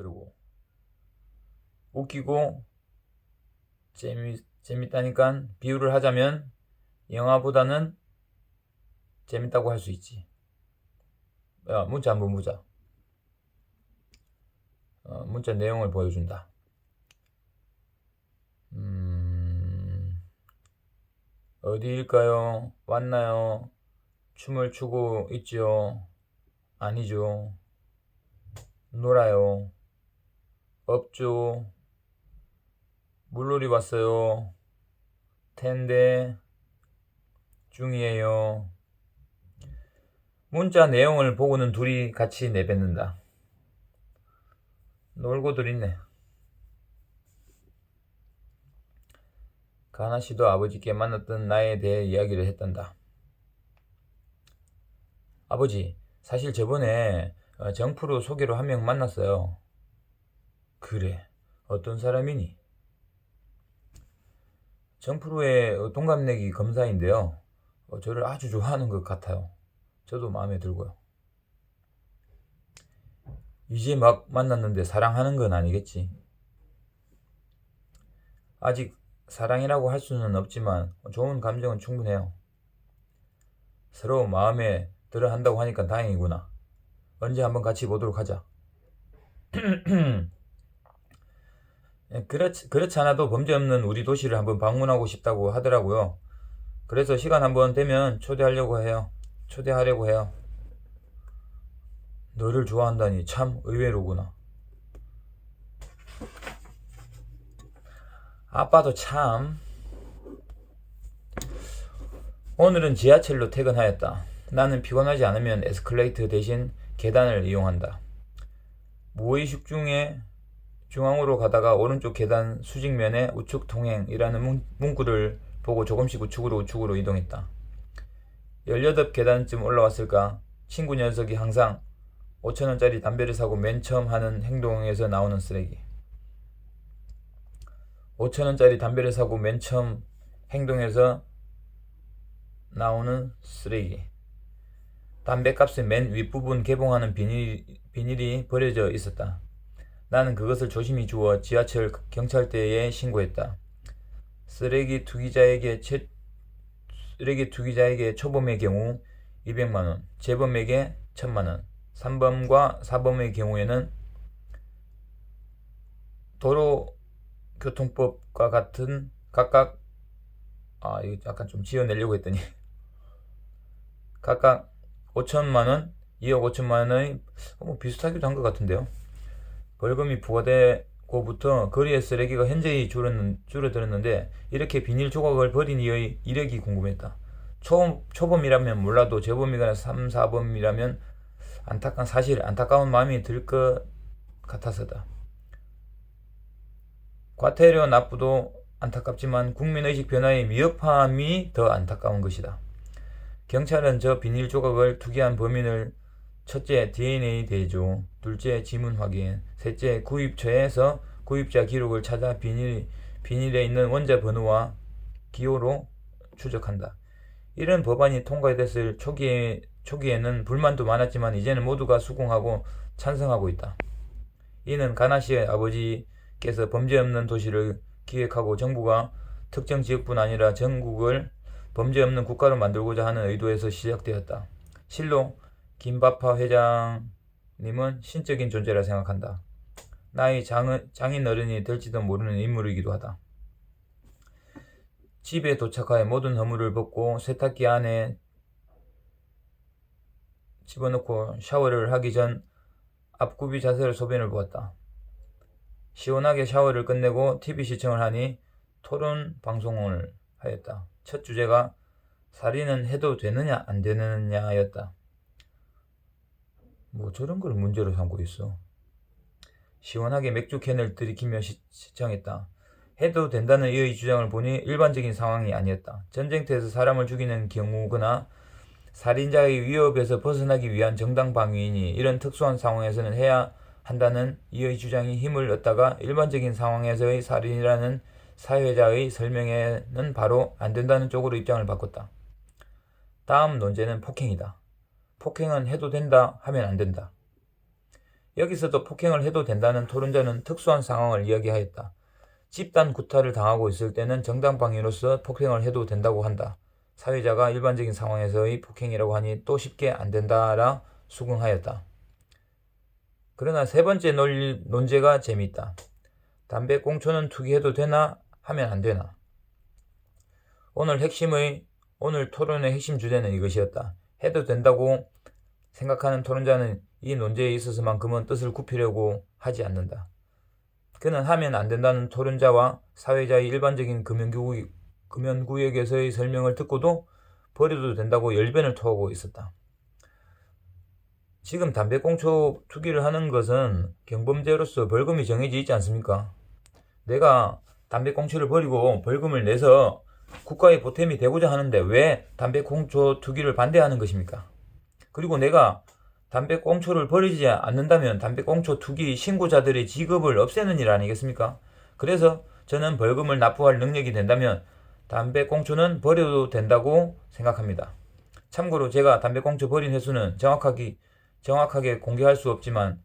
그리고 웃기고 재밌다니까 비유를 하자면 영화보다는 재밌다고 할 수 있지. 야, 문자 한번 보자. 문자 내용을 보여준다. 어디일까요? 왔나요? 춤을 추고 있죠? 아니죠. 놀아요. 없죠. 물놀이 왔어요. 텐데 중이에요. 문자 내용을 보고는 둘이 같이 내뱉는다. 놀고들 있네. 가나씨도 아버지께 만났던 나에 대해 이야기를 했단다. 아버지, 사실 저번에 정프로 소개로 한 명 만났어요. 그래, 어떤 사람이니? 정프로의 동갑내기 검사인데요. 저를 아주 좋아하는 것 같아요. 저도 마음에 들고요. 이제 막 만났는데 사랑하는 건 아니겠지? 아직 사랑이라고 할 수는 없지만 좋은 감정은 충분해요. 서로 마음에 들어 한다고 하니까 다행이구나. 언제 한번 같이 보도록 하자. 그렇지 않아도 범죄 없는 우리 도시를 한번 방문하고 싶다고 하더라고요. 그래서 시간 한번 되면 초대하려고 해요. 너를 좋아한다니 참 의외로구나. 아빠도 참. 오늘은 지하철로 퇴근하였다. 나는 피곤하지 않으면 에스컬레이터 대신 계단을 이용한다. 무의식 중에 중앙으로 가다가 오른쪽 계단 수직면에 우측 통행이라는 문구를 보고 조금씩 우측으로 이동했다. 18계단쯤 올라왔을까? 친구 녀석이 항상 5,000원짜리 담배를 사고 맨 처음 하는 행동에서 나오는 쓰레기. 5,000원짜리 담배를 사고 맨 처음 행동에서 나오는 쓰레기. 담배값의 맨 윗부분 개봉하는 비닐이 버려져 있었다. 나는 그것을 조심히 주워 지하철 경찰대에 신고했다. 쓰레기 투기자에게 초범의 경우 200만원, 재범에게 1000만원, 3범과 4범의 경우에는 도로교통법과 같은 각각 이거 약간 좀 지어내려고 했더니 각각 5천만원, 2억 5천만원의 비슷하기도 한 것 같은데요. 벌금이 부과되고부터 거리의 쓰레기가 현저히 줄어들었는데 이렇게 비닐 조각을 버린 이의 이력이 궁금했다. 초범이라면 몰라도 재범이거나 3, 4범이라면 안타까운 마음이 들 것 같아서다. 과태료 납부도 안타깝지만 국민의식 변화의 미흡함이 더 안타까운 것이다. 경찰은 저 비닐 조각을 투기한 범인을 첫째 DNA 대조, 둘째 지문 확인, 셋째 구입처에서 구입자 기록을 찾아 비닐에 있는 원자 번호와 기호로 추적한다. 이런 법안이 통과됐을 초기에는 불만도 많았지만 이제는 모두가 수긍하고 찬성하고 있다. 이는 가나씨의 아버지께서 범죄 없는 도시를 기획하고 정부가 특정 지역뿐 아니라 전국을 범죄 없는 국가로 만들고자 하는 의도에서 시작되었다. 실로 김바파 회장님은 신적인 존재라 생각한다. 나의 장인 어른이 될지도 모르는 인물이기도 하다. 집에 도착하여 모든 허물을 벗고 세탁기 안에 집어넣고 샤워를 하기 전 앞굽이 자세로 소변을 보았다. 시원하게 샤워를 끝내고 TV 시청을 하니 토론 방송을 하였다. 첫 주제가 살인은 해도 되느냐 안 되느냐였다. 뭐 저런 걸 문제로 삼고 있어. 시원하게 맥주 캔을 들이키며 시청했다. 해도 된다는 이의 주장을 보니 일반적인 상황이 아니었다. 전쟁터에서 사람을 죽이는 경우거나 살인자의 위협에서 벗어나기 위한 정당 방위이니 이런 특수한 상황에서는 해야 한다는 이의 주장이 힘을 얻다가 일반적인 상황에서의 살인이라는 사회자의 설명에는 바로 안 된다는 쪽으로 입장을 바꿨다. 다음 논제는 폭행이다. 폭행은 해도 된다 하면 안 된다. 여기서도 폭행을 해도 된다는 토론자는 특수한 상황을 이야기하였다. 집단 구타를 당하고 있을 때는 정당방위로서 폭행을 해도 된다고 한다. 사회자가 일반적인 상황에서의 폭행이라고 하니 또 쉽게 안 된다라 수긍하였다. 그러나 세 번째 논제가 재미있다. 담배 꽁초는 투기해도 되나 하면 안 되나. 오늘 토론의 핵심 주제는 이것이었다. 해도 된다고 생각하는 토론자는 이 논제에 있어서만큼은 뜻을 굽히려고 하지 않는다. 그는 하면 안 된다는 토론자와 사회자의 일반적인 금연구역에서의 설명을 듣고도 버려도 된다고 열변을 토하고 있었다. 지금 담배꽁초 투기를 하는 것은 경범죄로서 벌금이 정해져 있지 않습니까? 내가 담배꽁초를 버리고 벌금을 내서 국가의 보탬이 되고자 하는데 왜 담배꽁초 투기를 반대하는 것입니까? 그리고 내가 담배꽁초를 버리지 않는다면 담배꽁초 투기 신고자들의 직업을 없애는 일 아니겠습니까? 그래서 저는 벌금을 납부할 능력이 된다면 담배꽁초는 버려도 된다고 생각합니다. 참고로 제가 담배꽁초 버린 횟수는 정확하게 공개할 수 없지만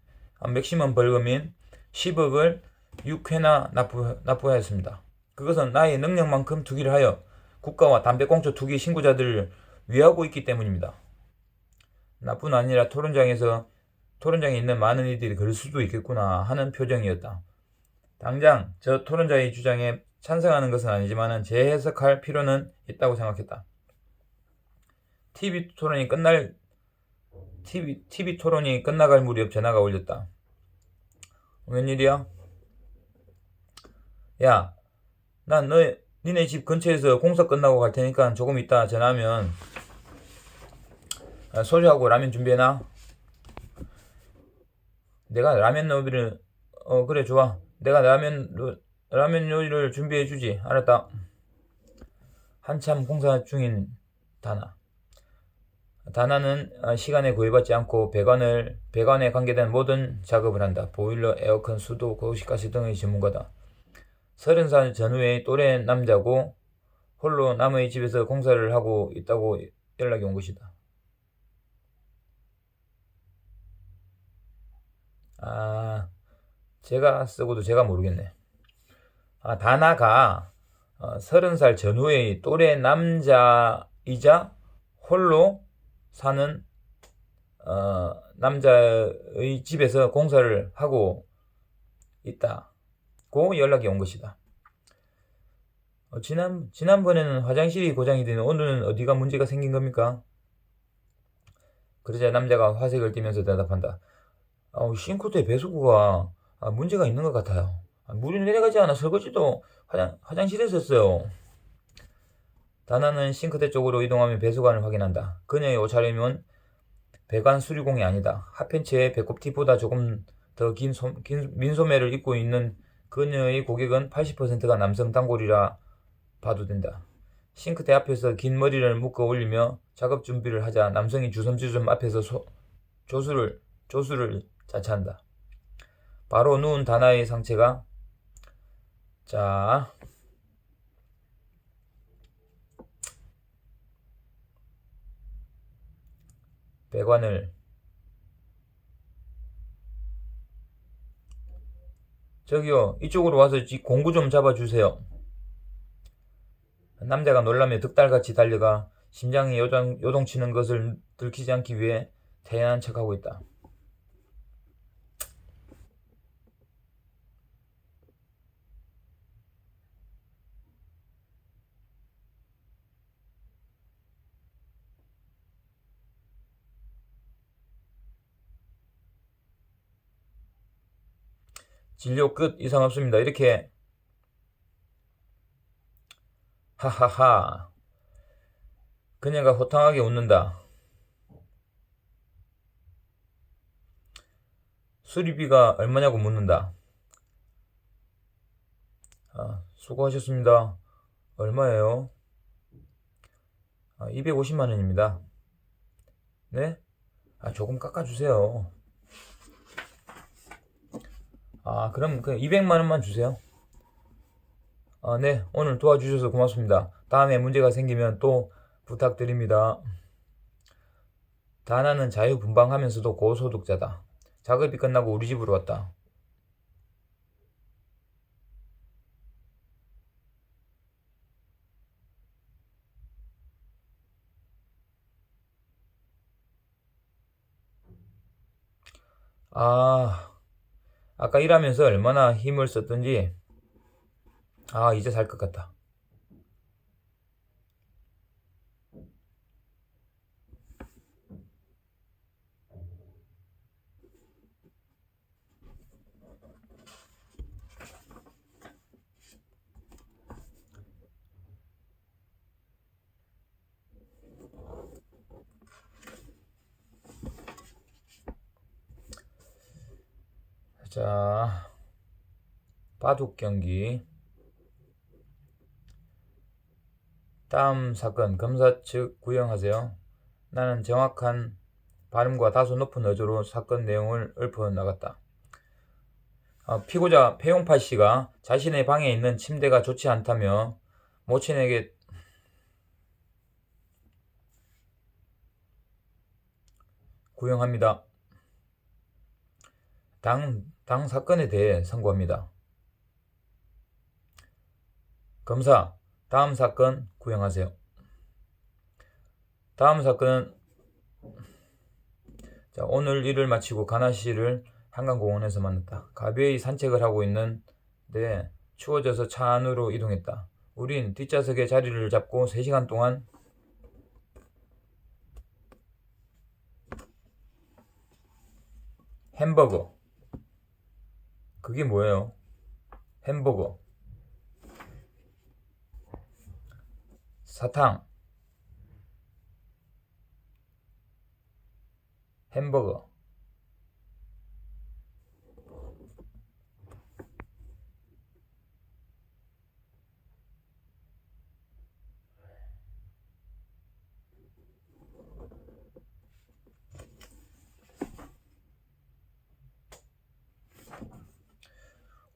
맥시멈 벌금인 10억을 6회나 납부하였습니다. 그것은 나의 능력만큼 투기를 하여 국가와 담배꽁초 투기 신고자들을 위하고 있기 때문입니다. 나뿐 아니라 토론장에 있는 많은 이들이 그럴 수도 있겠구나 하는 표정이었다. 당장 저 토론자의 주장에 찬성하는 것은 아니지만 재해석할 필요는 있다고 생각했다. TV 토론이 끝나갈 무렵 전화가 울렸다. 웬일이야? 야, 난 니네 집 근처에서 공사 끝나고 갈 테니까 조금 이따 전화하면 소주하고 라면 준비해놔. 내가 라면 요리를 그래 좋아. 내가 라면 요리를 준비해주지. 알았다. 한참 공사 중인 다나는 시간에 구애받지 않고 배관에 관계된 모든 작업을 한다. 보일러, 에어컨, 수도, 도시가스 등의 전문가다. 30살 전후의 또래 남자고 홀로 남의 집에서 공사를 하고 있다고 연락이 온 것이다. 제가 쓰고도 제가 모르겠네. 다나가 30살 전후의 또래 남자이자 홀로 사는 남자의 집에서 공사를 하고 있다고 연락이 온 것이다. 지난번에는 화장실이 고장이 되는 오늘은 어디가 문제가 생긴 겁니까? 그러자 남자가 화색을 띠면서 대답한다. 싱크대 배수구가 문제가 있는 것 같아요. 물이 내려가지 않아 설거지도 화장실에서 했어요. 다나는 싱크대 쪽으로 이동하며 배수관을 확인한다. 그녀의 옷차림은 배관 수리공이 아니다. 핫팬츠에 배꼽티보다 조금 더 긴 민소매를 입고 있는 그녀의 고객은 80%가 남성 단골이라 봐도 된다. 싱크대 앞에서 긴 머리를 묶어 올리며 작업 준비를 하자 남성이 주섬주섬 앞에서 조수를 자차한다. 바로 누운 다나의 상체가 배관을 저기요 이쪽으로 와서 공구 좀 잡아주세요. 남자가 놀라며 득달같이 달려가 심장이 요동치는 것을 들키지 않기 위해 태연한 척하고 있다. 진료 끝. 이상 없습니다. 이렇게 하하하. 그녀가 호탕하게 웃는다. 수리비가 얼마냐고 묻는다. 수고하셨습니다. 얼마예요? 250만 원입니다. 네? 조금 깎아주세요. 그럼 200만 원만 주세요. 네. 오늘 도와주셔서 고맙습니다. 다음에 문제가 생기면 또 부탁드립니다. 다나는 자유분방하면서도 고소득자다. 작업이 끝나고 우리 집으로 왔다. 아까 일하면서 얼마나 힘을 썼던지 이제 살 것 같다. 자, 바둑 경기. 다음 사건 검사 측 구형하세요. 나는 정확한 발음과 다소 높은 어조로 사건 내용을 읊어나갔다. 피고자 배용팔 씨가 자신의 방에 있는 침대가 좋지 않다며 모친에게 구형합니다. 당 사건에 대해 선고합니다. 검사, 다음 사건 구형하세요. 다음 사건은 오늘 일을 마치고 가나 씨를 한강공원에서 만났다. 가벼이 산책을 하고 있는데 추워져서 차 안으로 이동했다. 우린 뒷좌석에 자리를 잡고 3시간 동안 햄버거. 그게 뭐예요? 햄버거. 사탕. 햄버거.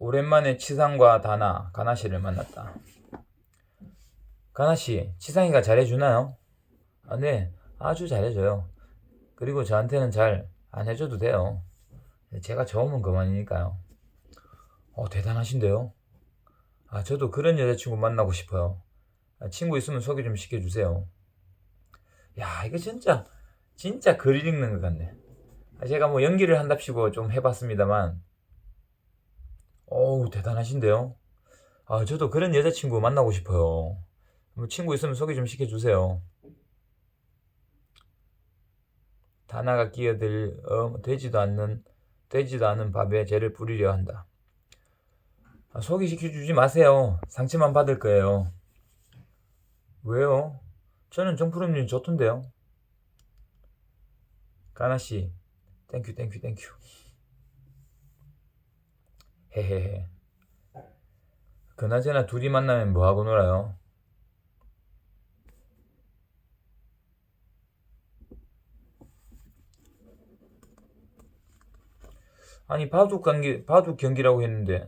오랜만에 치상과 가나씨를 만났다. 가나씨, 치상이가 잘해주나요? 네, 아주 잘해줘요. 그리고 저한테는 잘 안 해줘도 돼요. 제가 좋으면 그만이니까요. 대단하신데요? 저도 그런 여자친구 만나고 싶어요. 친구 있으면 소개 좀 시켜주세요. 야, 이거 진짜 글 읽는 것 같네. 제가 뭐 연기를 한답시고 좀 해봤습니다만, 대단하신데요? 저도 그런 여자친구 만나고 싶어요. 친구 있으면 소개 좀 시켜주세요. 다나가 되지도 않는 밥에 죄를 뿌리려 한다. 소개시켜주지 마세요. 상처만 받을 거예요. 왜요? 저는 정프로님 좋던데요. 가나씨, 땡큐. 헤헤헤. 그나저나 둘이 만나면 뭐하고 놀아요? 아니, 바둑 경기라고 했는데.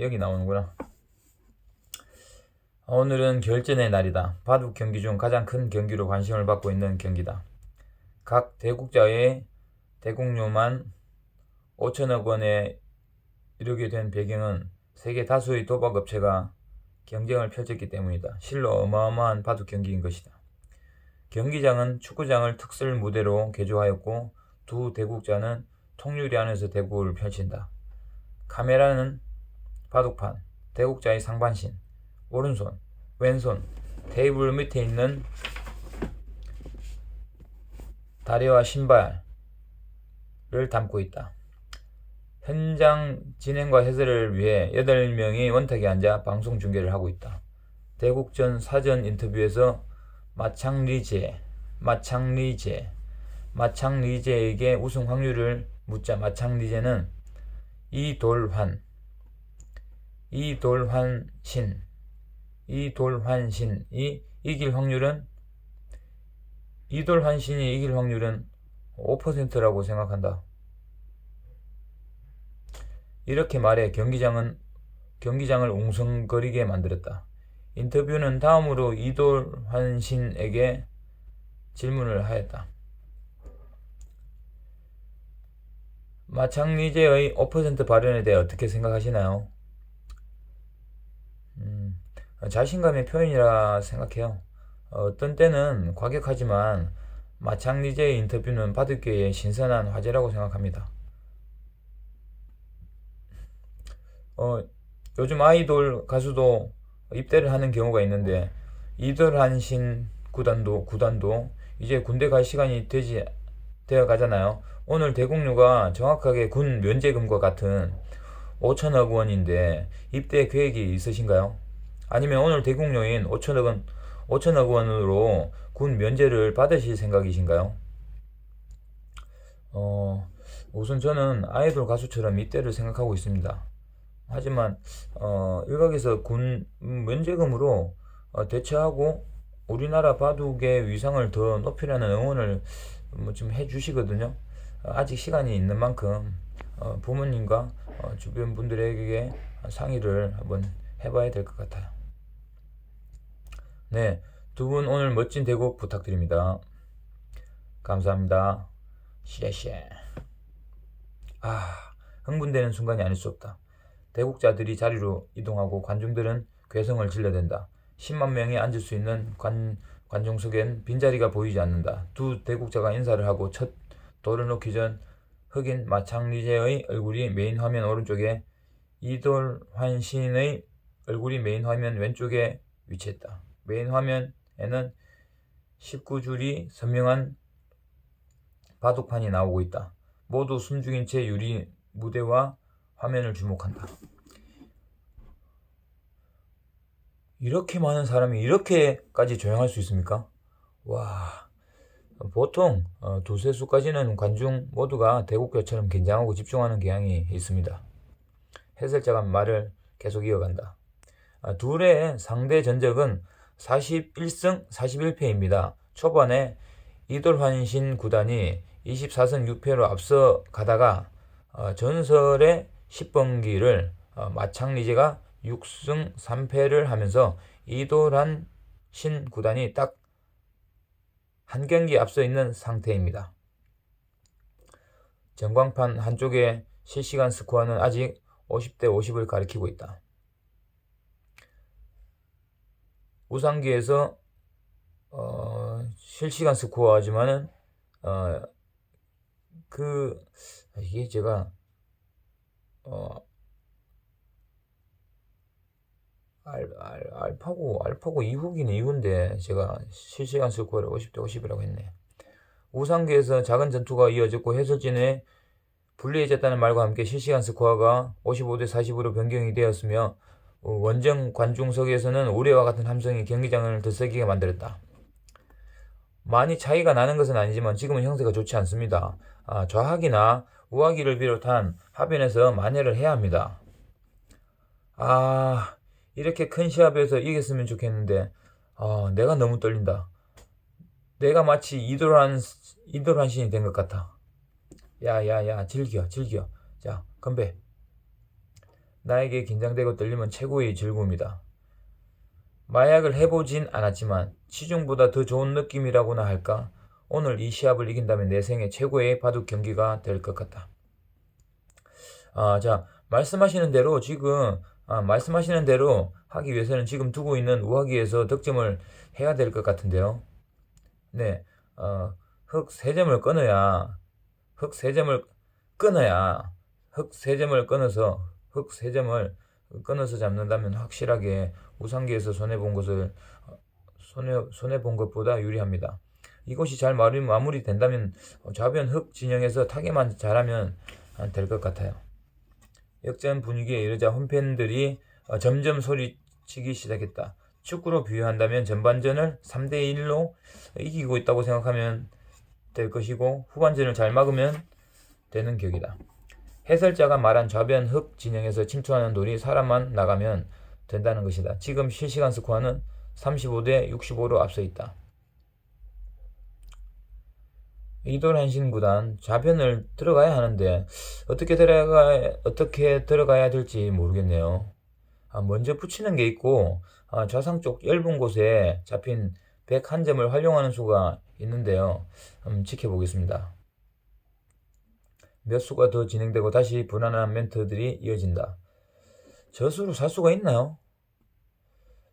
여기 나오는구나. 오늘은 결전의 날이다. 바둑 경기 중 가장 큰 경기로 관심을 받고 있는 경기다. 각 대국자의 대국료만 5천억 원에 이르게 된 배경은 세계 다수의 도박업체가 경쟁을 펼쳤기 때문이다. 실로 어마어마한 바둑 경기인 것이다. 경기장은 축구장을 특설 무대로 개조하였고 두 대국자는 통유리 안에서 대구를 펼친다. 카메라는 바둑판, 대국자의 상반신, 오른손, 왼손, 테이블 밑에 있는 다리와 신발을 담고 있다. 현장 진행과 해설을 위해 8명이 원탁에 앉아 방송 중계를 하고 있다. 대국전 사전 인터뷰에서 마창리제에게 우승 확률을 묻자 마창리제는 이돌환신이 이길 확률은 5%라고 생각한다. 이렇게 말해 경기장을 웅성거리게 만들었다. 인터뷰는 다음으로 이돌환신에게 질문을 하였다. 마창리제의 5% 발언에 대해 어떻게 생각하시나요? 자신감의 표현이라 생각해요. 어떤 때는 과격하지만 마창리제의 인터뷰는 바둑계의 신선한 화제라고 생각합니다. 요즘 아이돌 가수도 입대를 하는 경우가 있는데 이돌환신 구단도 이제 군대 갈 시간이 되어 가잖아요. 오늘 대국료가 정확하게 군 면제금과 같은 5천억 원인데 입대 계획이 있으신가요? 아니면 오늘 대국료인 5천억 원으로 군 면제를 받으실 생각이신가요? 우선 저는 아이돌 가수처럼 입대를 생각하고 있습니다. 하지만 일각에서 군 면제금으로 대처하고 우리나라 바둑의 위상을 더 높이려는 응원을 좀 해주시거든요. 아직 시간이 있는 만큼 부모님과 주변 분들에게 상의를 한번 해봐야 될 것 같아요. 네, 두 분 오늘 멋진 대국 부탁드립니다. 감사합니다. 시에시에. 흥분되는 순간이 아닐 수 없다. 대국자들이 자리로 이동하고 관중들은 괴성을 질러댄다. 10만 명이 앉을 수 있는 관중석엔 빈자리가 보이지 않는다. 두 대국자가 인사를 하고 첫 돌을 놓기 전 흑인 마창리제의 얼굴이 메인 화면 오른쪽에 이돌환신의 얼굴이 메인 화면 왼쪽에 위치했다. 메인 화면에는 19줄이 선명한 바둑판이 나오고 있다. 모두 숨죽인 채 유리 무대와 화면을 주목한다. 이렇게 많은 사람이 이렇게까지 조용할 수 있습니까? 와, 보통 두세 수까지는 관중 모두가 대국교처럼 긴장하고 집중하는 경향이 있습니다. 해설자가 말을 계속 이어간다. 둘의 상대 전적은 41승 41패입니다. 초반에 이돌환신 구단이 24승 6패로 앞서 가다가 전설의 10번기를 마창리제가 6승 3패를 하면서 이돌환신 구단이 딱 한 경기 앞서 있는 상태입니다. 전광판 한쪽의 실시간 스코어는 아직 50대 50을 가리키고 있다. 우상기에서 실시간 스코어지만은 이게 제가 알파고 이후기는 이후인데 제가 실시간 스코어를 50대 50이라고 했네. 우상기에서 작은 전투가 이어졌고 해설진의 불리해졌다는 말과 함께 실시간 스코어가 55대 40으로 변경이 되었으며 원정 관중석에서는 우레와 같은 함성이 경기장을 들썩이게 만들었다. 많이 차이가 나는 것은 아니지만 지금은 형세가 좋지 않습니다. 좌하기나 우하기를 비롯한 하변에서 만회를 해야 합니다. 이렇게 큰 시합에서 이겼으면 좋겠는데 내가 너무 떨린다. 내가 마치 이돌환신이 된 것 같아. 야, 즐겨. 자, 건배. 나에게 긴장되고 떨리면 최고의 즐거움이다. 마약을 해보진 않았지만 시중보다 더 좋은 느낌이라고나 할까? 오늘 이 시합을 이긴다면 내 생애 최고의 바둑 경기가 될 것 같다. 자, 말씀하시는 대로 하기 위해서는 지금 두고 있는 우하기에서 득점을 해야 될 것 같은데요. 네, 흑 3점을 끊어야 흑 3점을 끊어서 잡는다면 확실하게 우상기에서 손해본 것보다 유리합니다. 이것이 잘 마무리된다면 좌변 흑 진영에서 타개만 잘하면 될 것 같아요. 역전 분위기에 이르자 홈팬들이 점점 소리치기 시작했다. 축구로 비유한다면 전반전을 3대1로 이기고 있다고 생각하면 될 것이고 후반전을 잘 막으면 되는 격이다. 해설자가 말한 좌변 흑 진영에서 침투하는 돌이 사람만 나가면 된다는 것이다. 지금 실시간 스코어는 35대 65로 앞서 있다. 이돌환신 구단 좌변을 들어가야 하는데 어떻게 들어가야 될지 모르겠네요. 먼저 붙이는 게 있고 좌상 쪽 얇은 곳에 잡힌 101점을 활용하는 수가 있는데요. 한번 지켜보겠습니다. 몇 수가 더 진행되고 다시 불안한 멘트들이 이어진다. 저수로 살 수가 있나요?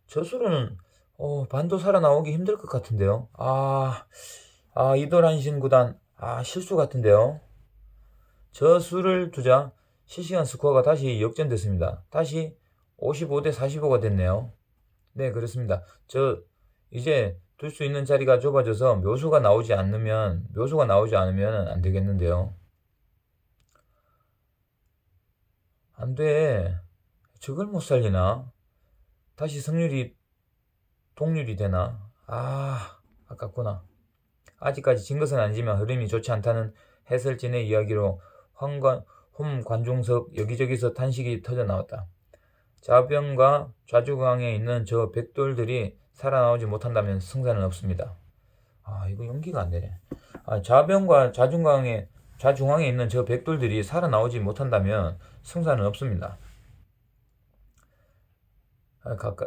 저수로는 반도 살아나오기 힘들 것 같은데요. 이도란신 구단 실수 같은데요. 저수를 두자 실시간 스코어가 다시 역전됐습니다. 다시 55대 45가 됐네요. 네, 그렇습니다. 이제 둘 수 있는 자리가 좁아져서 묘수가 나오지 않으면 안 되겠는데요. 안 돼. 저걸 못 살리나? 다시 동률이 되나? 아깝구나. 아직까지 진 것은 아니지만 흐름이 좋지 않다는 해설진의 이야기로 홈 관중석 여기저기서 탄식이 터져 나왔다. 좌변과 좌중앙에 있는 저 백돌들이 살아나오지 못한다면 승산은 없습니다. 이거 연기가 안 되네. 좌변과 좌중앙에 있는 저 백돌들이 살아나오지 못한다면 승산은 없습니다.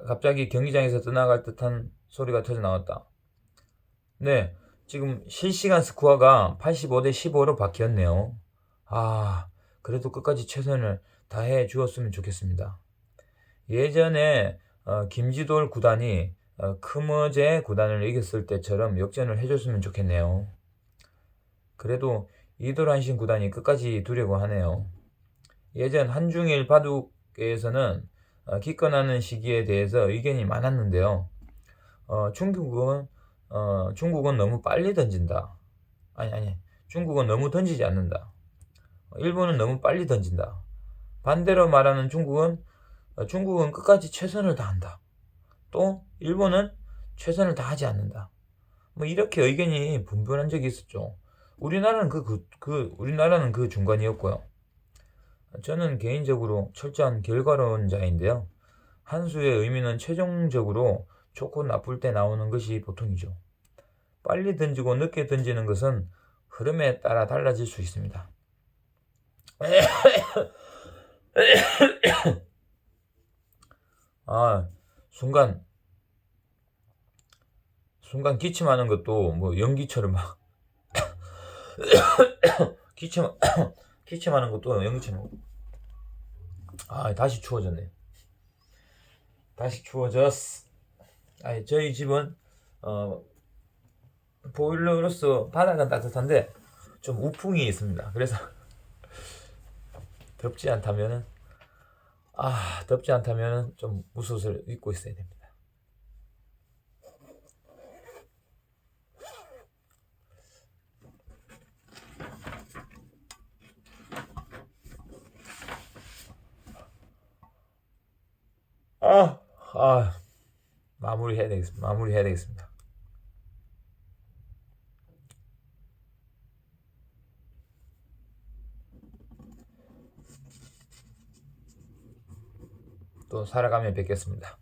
갑자기 경기장에서 떠나갈 듯한 소리가 터져 나왔다. 네, 지금 실시간 스코어가 85대 15로 바뀌었네요. 그래도 끝까지 최선을 다해 주었으면 좋겠습니다. 예전에 김지돌 구단이 크머제 구단을 이겼을 때처럼 역전을 해줬으면 좋겠네요. 그래도 이돌한신 구단이 끝까지 두려고 하네요. 예전 한중일 바둑에서는 기권하는 시기에 대해서 의견이 많았는데요. 중국은 너무 빨리 던진다. 중국은 너무 던지지 않는다. 일본은 너무 빨리 던진다. 반대로 말하는 중국은 끝까지 최선을 다한다. 또 일본은 최선을 다하지 않는다. 이렇게 의견이 분분한 적이 있었죠. 우리나라는 우리나라는 그 중간이었고요. 저는 개인적으로 철저한 결과론자인데요. 한 수의 의미는 최종적으로 좋고 나쁠 때 나오는 것이 보통이죠. 빨리 던지고 늦게 던지는 것은 흐름에 따라 달라질 수 있습니다. 순간 기침하는 것도 연기처럼 막 기침하는 것도 연기처럼. 다시 추워졌네. 다시 추워졌어. 저희 집은 보일러로서 바닥은 따뜻한데 좀 우풍이 있습니다. 그래서 덥지 않다면은 좀 무엇을 입고 있어야 됩니다. 마무리해야 되겠습니다. 또 살아가며 뵙겠습니다.